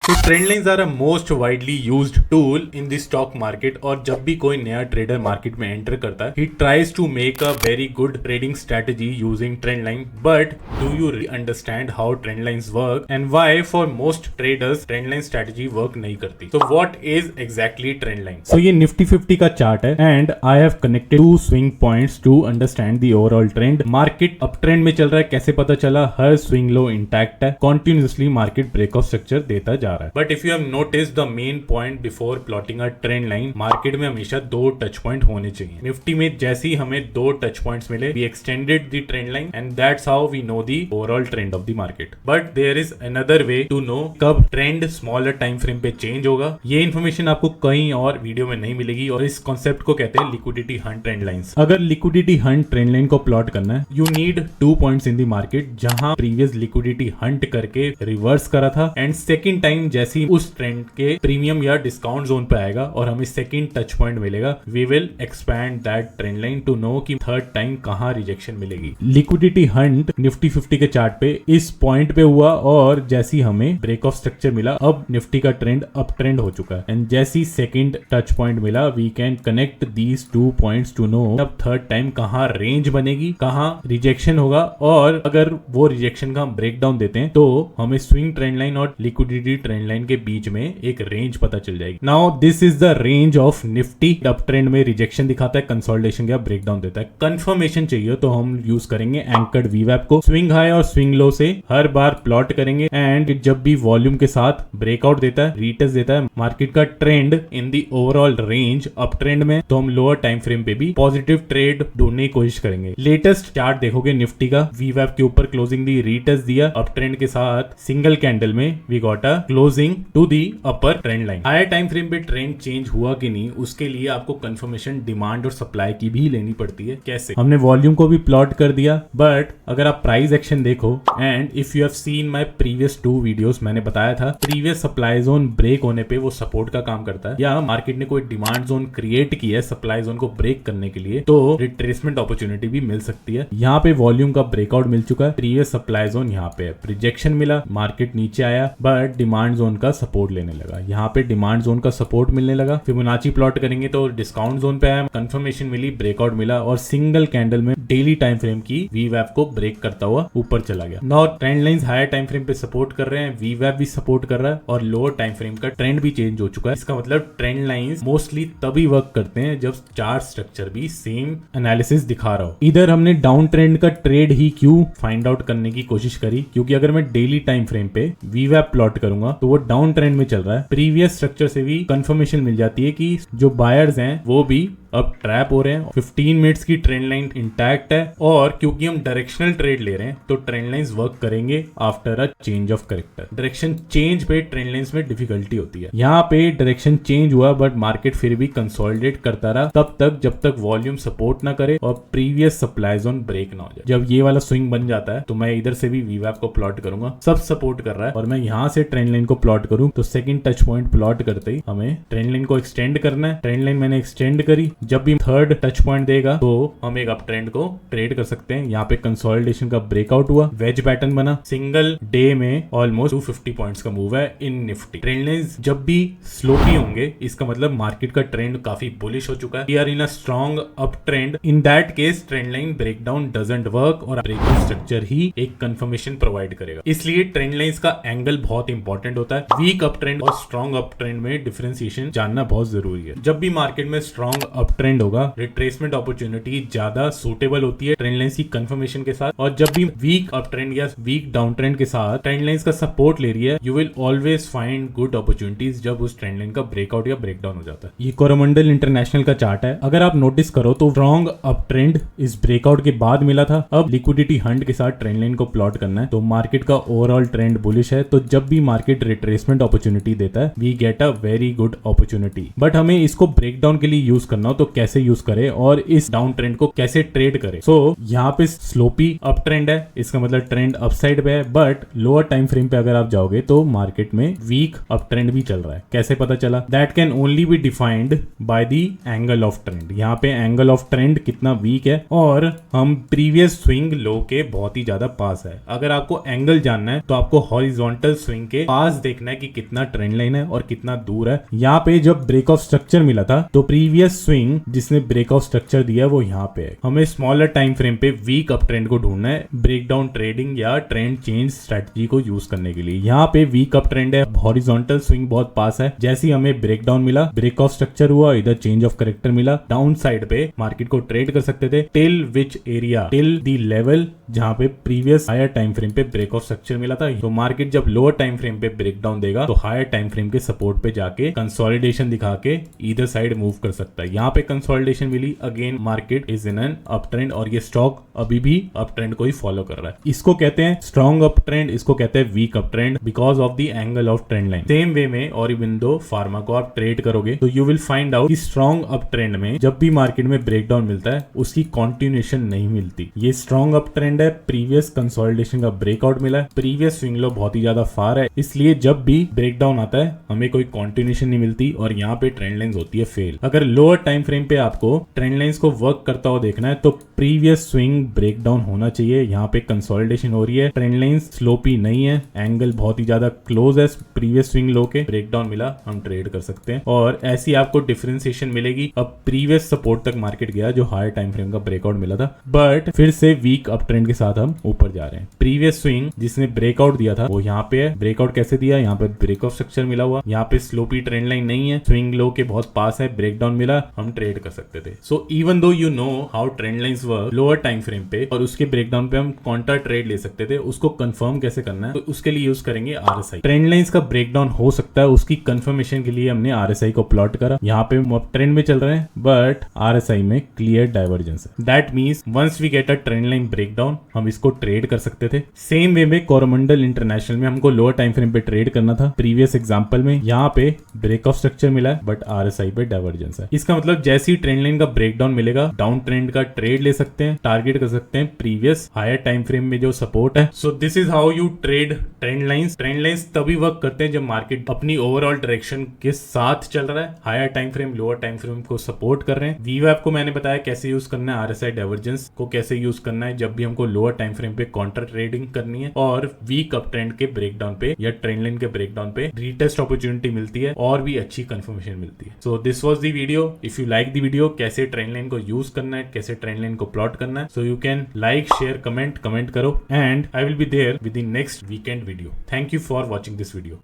तो trend lines are a most widely used tool in the stock market. और जब भी कोई नया ट्रेडर मार्केट में एंटर करता है, he tries to make a very good trading strategy using trend line. But do you understand how trend lines work and why for most traders trend line strategy work नहीं करती? तो what is exactly trend line? So ये निफ्टी 50 का chart है and I have connected 2 swing points to understand the overall trend. Market up trend में चल रहा है, कैसे पता चला? हर स्विंग लो इंटैक्ट है, continuously market break of structure देता जा रहा है। But if you have notice the main point before plotting a trend line, market में हमेशा 2 टच पॉइंट होने चाहिए। निफ्टी में जैसे ही हमें 2 टच पॉइंट्स मिले, we extended the trend line and that's how we know the overall trend of the market. But there is another way to know कब ट्रेंड स्मॉलर टाइम फ्रेम पे change होगा। ये information आपको कहीं और video में नहीं मिलेगी और इस कॉन्सेप्ट को कहते हैं लिक्विडिटी हंट ट्रेंड लाइंस। अगर लिक्विडिटी हंट ट्रेंड लाइन को प्लॉट करना है, you need 2 points in the market जहां प्रीवियस लिक्विडिटी हंट करके रिवर्स करा था एंड सेकंड टाइम जैसी उस ट्रेंड के प्रीमियम या डिस्काउंट जोन पे आएगा और हमें सेकंड टच पॉइंट मिलेगा, we will expand that trend line to know कि थर्ड टाइम कहां रिजेक्शन मिलेगी। लिक्विडिटी हंट निफ्टी 50 के चार्ट पे इस पॉइंट पे हुआ और जैसी हमें ब्रेक ऑफ स्ट्रक्चर मिला, अब निफ्टी का ट्रेंड अप ट्रेंड हो चुका है एंड जैसी सेकंड टच पॉइंट मिला, we can connect these 2 points to know अब थर्ड टाइम कहां रेंज बनेगी, कहां रिजेक्शन होगा। और अगर वो रिजेक्शन का हम ब्रेक डाउन देते हैं तो हमें स्विंग ट्रेंड लाइन और लिक्विडिटी ट्रेंड लाइन के बीच में एक रेंज पता चल जाएगी। Now this is the range of Nifty. Up trend में रिजेक्शन दिखाता है, कंसोलिडेशन या ब्रेक डाउन देता है। कंफर्मेशन चाहिए तो हम यूज करेंगे एंकर्ड वीवैप को। स्विंग हाई और स्विंग लो से हर बार प्लॉट करेंगे एंड जब भी वॉल्यूम के साथ ब्रेकआउट देता है, रीटेस्ट देता है, मार्केट का trend in the overall range up trend में, तो हम लोअर टाइम फ्रेम पे भी पॉजिटिव ट्रेड ढूंढने की कोशिश करेंगे। लेटेस्ट चार्ट देखोगे निफ्टी का, वीवैप के ऊपर क्लोजिंग दी रीटेस्ट दिया अप ट्रेंड के साथ, सिंगल कैंडल में we got a closing to the upper trend line. Higher time frame पे ट्रेंड चेंज हुआ कि नहीं, उसके लिए आपको कंफर्मेशन डिमांड और सप्लाई की भी लेनी पड़ती है। कैसे? हमने वॉल्यूम को भी प्लॉट कर दिया, बट अगर आप प्राइस एक्शन देखो and if you have seen my previous 2 videos, मैंने बताया था प्रीवियस सप्लाई जोन ब्रेक होने पे वो सपोर्ट का काम करता है, या मार्केट ने कोई डिमांड जोन क्रिएट की है सप्लाई जोन को ब्रेक करने के लिए, तो रिट्रेसमेंट अपॉर्चुनिटी भी मिल सकती है। यहाँ पे वॉल्यूम का ब्रेकआउट मिल चुका है, प्रीवियस सप्लाई जोन यहाँ पे है, रिजेक्शन मिला, मार्केट नीचे आया बट डिमांड जोन का सपोर्ट लेने लगा। यहाँ पे डिमांड जोन का सपोर्ट मिलने लगा, फिबोनाची प्लॉट करेंगे तो डिस्काउंट जोन पे आया, कंफर्मेशन मिली, ब्रेकआउट मिला और सिंगल कैंडल में डेली टाइम फ्रेम की वीवैप को ब्रेक करता हुआ ऊपर चला गया। Now trend lines higher time frame पे सपोर्ट कर रहे हैं, वीवैप भी सपोर्ट कर रहा है और लोअर टाइम फ्रेम का ट्रेंड भी चेंज हो चुका है। इसका मतलब ट्रेंड लाइंस मोस्टली तभी वर्क करते हैं जब चार्ट स्ट्रक्चर भी सेम एनालिसिस दिखा रहा हो। इधर हमने डाउन ट्रेंड का ट्रेड ही क्यों फाइंड आउट करने की कोशिश करी, क्योंकि अगर मैं डेली टाइम फ्रेम पे वीवैप प्लॉट करूंगा तो वो डाउन ट्रेंड में चल रहा है, प्रीवियस स्ट्रक्चर से भी कंफर्मेशन मिल जाती है कि जो बायर्स हैं वो भी अब ट्रैप हो रहे हैं। 15 मिनट्स की ट्रेंड लाइन इंटैक्ट है और क्योंकि हम डायरेक्शनल ट्रेड ले रहे हैं तो ट्रेंड लाइंस वर्क करेंगे after a change of character. Direction change पे ट्रेंड लाइंस में डिफिकल्टी होती है। यहाँ पे डायरेक्शन चेंज हुआ बट मार्केट फिर भी कंसोलिडेट करता रहा तब तक जब तक वॉल्यूम सपोर्ट ना करे और प्रीवियस सप्लाई जोन ब्रेक ना हो जाए। जब ये वाला स्विंग बन जाता है तो मैं इधर से भी वीवैप को प्लॉट करूंगा, सब सपोर्ट कर रहा है और मैं यहाँ से ट्रेंड लाइन को प्लॉट करूं तो सेकंड टच पॉइंट प्लॉट करते ही हमें ट्रेंड लाइन को एक्सटेंड करना है। ट्रेंड लाइन मैंने एक्सटेंड करी, जब भी थर्ड टच पॉइंट देगा तो हम एक अप ट्रेंड को ट्रेड कर सकते हैं। यहाँ पे कंसोलिडेशन का ब्रेकआउट हुआ, वेज पैटर्न बना, सिंगल डे में ऑलमोस्ट 250 पॉइंट्स का मूव है इन निफ्टी। ट्रेंड लाइंस जब भी स्लोपी होंगे इसका मतलब मार्केट का ट्रेंड काफी बुलिश हो चुका है, we are in a strong up trend. In that case trend line breakdown doesn't work और ब्रेकआउट स्ट्रक्चर ही एक कंफर्मेशन प्रोवाइड करेगा। इसलिए ट्रेंड लाइंस का एंगल बहुत इंपॉर्टेंट होता है। वीक अप ट्रेंड और स्ट्रॉन्ग अप ट्रेंड में डिफरेंशिएशन जानना बहुत जरूरी है। जब भी मार्केट में स्ट्रॉन्ग अप ट्रेंड होगा, रिट्रेसमेंट अपॉर्चुनिटी ज्यादा सूटेबल होती है ट्रेंड लाइंस की कंफर्मेशन के साथ, और जब भी वीक अप ट्रेंड या वीक डाउन ट्रेंड के साथ ट्रेंड लाइंस का सपोर्ट ले रही है, you will always find good opportunities जब उस ट्रेंड लाइन का ब्रेकआउट या ब्रेकडाउन हो जाता है। ये कोरोमंडल इंटरनेशनल का चार्ट है, अगर आप नोटिस करो तो स्ट्रॉन्ग अप ट्रेंड इस ब्रेकआउट के बाद मिला था। अब लिक्विडिटी हंट के साथ ट्रेंड लाइन को प्लॉट करना है तो मार्केट का ओवरऑल ट्रेंड बुलिश है, तो जब भी मार्केट रिट्रेसमेंट अपॉर्चुनिटी देता है we get a very good opportunity. But हमें इसको ब्रेकडाउन के लिए यूज करना हो तो कैसे यूज करें और इस डाउन ट्रेंड को कैसे ट्रेड करें। सो यहाँ पे स्लोपी अप ट्रेंड है, इसका मतलब ट्रेंड अपसाइड पे है, बट लोअर टाइम फ्रेम पे अगर आप जाओगे तो मार्केट में वीक अप ट्रेंड भी चल रहा है। कैसे पता चला? That can only be defined by the angle of trend. यहाँ पे एंगल ऑफ ट्रेंड कितना वीक है और हम प्रीवियस स्विंग लो के बहुत ही ज्यादा पास है। अगर आपको एंगल जानना है तो आपको हॉरिजॉन्टल स्विंग के पास देखना है कि कितना ट्रेंड लाइन है और कितना दूर है। यहाँ पे जब ब्रेक ऑफ स्ट्रक्चर मिला था तो प्रीवियस स्विंग जिसने ब्रेक ऑफ स्ट्रक्चर दिया वो यहाँ पे है। हमें स्मॉलर टाइम फ्रेम पे वीक अप ट्रेंड को ढूंढना है ब्रेकडाउन ट्रेडिंग या ट्रेंड चेंज स्ट्रेटजी को यूज करने के लिए। यहाँ पे वीक अप ट्रेंड है, हॉरिजॉन्टल स्विंग बहुत पास है। जैसे ही हमें ब्रेकडाउन मिला, ब्रेक ऑफ स्ट्रक्चर हुआ, इधर चेंज ऑफ करेक्टर मिला, डाउन साइड पे मार्केट को ट्रेड कर सकते थे till which area, till the level जहां पे प्रीवियस हायर टाइम फ्रेम पे ब्रेक ऑफ स्ट्रक्चर मिला था। तो मार्केट जब लोअर टाइम फ्रेम पे ब्रेकडाउन देगा तो हायर टाइम फ्रेम के सपोर्ट पे जाके कंसोलिडेशन दिखा के ईदर साइड मूव कर सकता है। यहाँ पे कंसोलिडेशन मिली, again market is in an up trend और ये स्टॉक अभी भी अप ट्रेंड को ही फॉलो कर रहा है। इसको कहते हैं स्ट्रॉन्ग अप ट्रेंड, इसको कहते हैं weak up trend because of the angle of trend line. Same way में और इवन दो फार्मा को आप ट्रेड करोगे तो यू विल फाइंड आउट कि स्ट्रॉन्ग अप ट्रेंड में जब भी मार्केट में ब्रेकडाउन मिलता है उसकी कंटिन्यूएशन नहीं मिलती। ये स्ट्रॉन्ग अप ट्रेंड है, प्रीवियस कंसोलिडेशन का ब्रेकआउट मिला है, प्रीवियस स्विंग लो बहुत ही ज्यादा फार है, इसलिए जब भी ब्रेकडाउन आता है हमें कोई कंटिन्यूएशन नहीं मिलती और यहाँ पे ट्रेंड लाइंस होती है फेल। अगर लोअर टाइम फ्रेम पे आपको ट्रेंड लाइंस को वर्क करता हुआ देखना है तो प्रीवियस स्विंग ब्रेकडाउन होना चाहिए। यहाँ पे कंसोलिडेशन हो रही है, ट्रेंड लाइंस स्लोपी नहीं है, एंगल बहुत ही ज्यादा क्लोज है प्रीवियस स्विंग लो के, ब्रेकडाउन मिला हम ट्रेड कर सकते हैं और ऐसी आपको डिफरेंशिएशन मिलेगी। अब प्रीवियस सपोर्ट तक मार्केट गया जो हायर टाइम फ्रेम का ब्रेकआउट मिला था, बट फिर से वीक अप ट्रेंड के साथ हम ऊपर जा रहे हैं। प्रीवियस स्विंग जिसने ब्रेकआउट दिया था वो यहाँ पे है, ब्रेकआउट कैसे दिया? यहाँ पे ब्रेक ऑफ स्ट्रक्चर मिला हुआ, यहाँ पे स्लोपी ट्रेंड लाइन नहीं है, स्विंग लो के बहुत पास है, ब्रेकडाउन मिला, हम ट्रेड कर सकते थे। So even though you know how trend lines work lower time frame पे और उसके ब्रेकडाउन पे हम काउंटर ट्रेड ले सकते थे, उसको कंफर्म कैसे करना है तो उसके लिए यूज करेंगे आरएसआई। ट्रेंड लाइंस का ब्रेकडाउन हो सकता है, उसकी कंफर्मेशन के लिए हमने आरएसआई को प्लॉट करा। यहाँ पे हम ट्रेंड में चल रहे हैं बट आरएसआई में क्लियर डाइवर्जेंस है। That means once we get a trend line breakdown हम इसको ट्रेड कर सकते थे। सेम वे में कोरोमंडल इंटरनेशनल में हमको लोअर टाइम फ्रेम पे ट्रेड करना था। प्रीवियस एग्जांपल में यहाँ पे ब्रेक ऑफ स्ट्रक्चर मिला है बट आरएसआई पे डाइवर्जेंस है। इसका मतलब जैसी ट्रेंड लाइन का ब्रेकडाउन मिलेगा डाउन ट्रेंड का ट्रेड ले सकते हैं, टारगेट कर सकते हैं प्रीवियस हायर टाइम फ्रेम में जो सपोर्ट है। So this is how you trade trend lines. Trend lines तभी वर्क करते हैं जब मार्केट अपनी ओवरऑल डायरेक्शन के साथ चल रहा है, higher time frame lower time frame को सपोर्ट कर रहे हैं। वीवैप को मैंने बताया कैसे यूज करना है, आरएसआई डाइवर्जेंस को कैसे यूज करना है जब भी हमको लोअर टाइम फ्रेम पे काउंटर ट्रेडिंग करनी है और वीक अप ट्रेंड के ब्रेकडाउन पे या ट्रेंड लाइन के ब्रेकडाउन पे रीटेस्ट अपॉर्चुनिटी मिलती है और भी अच्छी कंफर्मेशन मिलती है। So this was the video. If you like the video, कैसे ट्रेंड लाइन को यूज करना है, कैसे ट्रेंड लाइन को प्लॉट करना है, so you can like share comment करो and I will be there with the next weekend video. Thank you for watching this video.